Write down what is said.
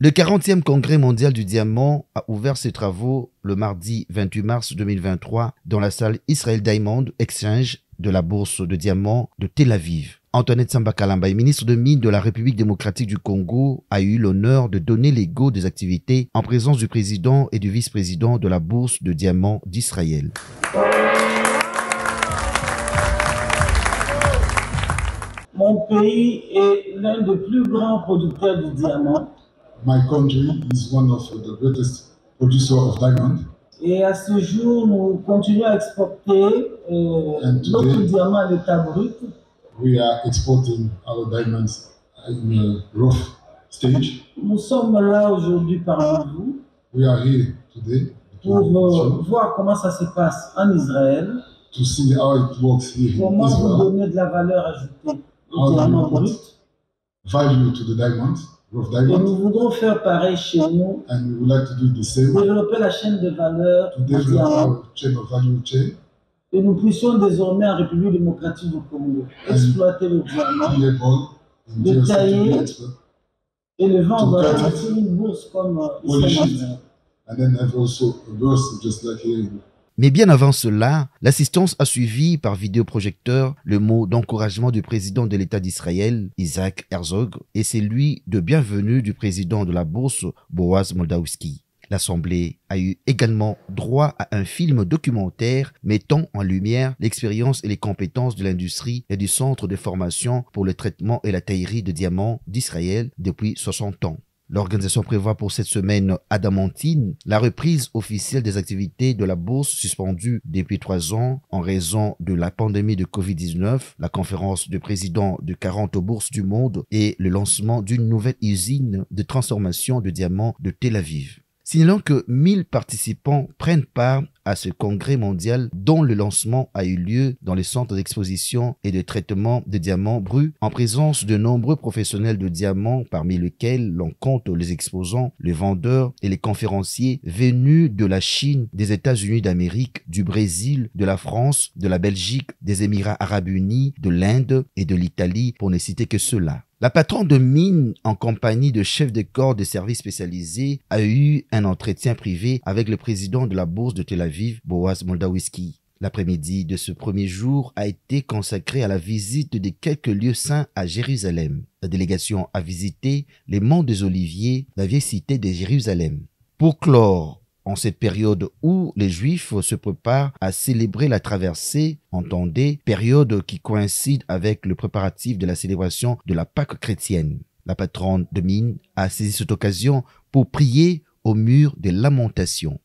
Le 40e Congrès mondial du diamant a ouvert ses travaux le mardi 28 mars 2023 dans la salle Israel Diamond Exchange de la bourse de diamants de Tel Aviv. Antoinette Samba Kalamba, ministre de Mines de la République démocratique du Congo, a eu l'honneur de donner les go des activités en présence du président et du vice-président de la bourse de diamants d'Israël. Mon pays est l'un des plus grands producteurs de diamants. My country is one of the greatest producers of diamond. Et à ce jour, nous continuons à exporter notre diamant à l'état brut. We are exporting our diamonds in a rough stage. Nous sommes là aujourd'hui parmi vous. We are here today pour voir comment ça se passe en Israël. To see how it works here comment in Israel. Vous donner de la valeur ajoutée au diamant brut. Value to the diamond. Et nous voudrons faire pareil chez nous. And we would like to do the same. Développer la chaîne de valeur to develop our chain of value chain. Et nous puissions désormais en République démocratique du Congo exploiter le diamant, le tailler et le vendre dans une bourse comme Israël. And then have also a bourse just like here. Mais bien avant cela, l'assistance a suivi par vidéoprojecteur le mot d'encouragement du président de l'État d'Israël, Isaac Herzog, et celui de bienvenue du président de la bourse, Boaz Moldawski. L'Assemblée a eu également droit à un film documentaire mettant en lumière l'expérience et les compétences de l'industrie et du centre de formation pour le traitement et la taillerie de diamants d'Israël depuis 60 ans. L'organisation prévoit pour cette semaine adamantine la reprise officielle des activités de la bourse suspendue depuis 3 ans en raison de la pandémie de Covid-19, la conférence de présidents de 40 bourses du monde et le lancement d'une nouvelle usine de transformation de diamants de Tel Aviv. Signalant que 1000 participants prennent part à ce congrès mondial dont le lancement a eu lieu dans les centres d'exposition et de traitement de diamants bruts en présence de nombreux professionnels de diamants parmi lesquels l'on compte les exposants, les vendeurs et les conférenciers venus de la Chine, des États-Unis d'Amérique, du Brésil, de la France, de la Belgique, des Émirats arabes unis, de l'Inde et de l'Italie pour ne citer que ceux-là. La patronne de mine, en compagnie de chefs de corps de services spécialisés, a eu un entretien privé avec le président de la bourse de Tel Aviv, Boaz Moldawski. L'après-midi de ce premier jour a été consacré à la visite de quelques lieux saints à Jérusalem. La délégation a visité les monts des Oliviers, la vieille cité de Jérusalem. Pour clore, en cette période où les Juifs se préparent à célébrer la traversée, entendez, période qui coïncide avec le préparatif de la célébration de la Pâque chrétienne. La patronne de mine a saisi cette occasion pour prier au mur des lamentations.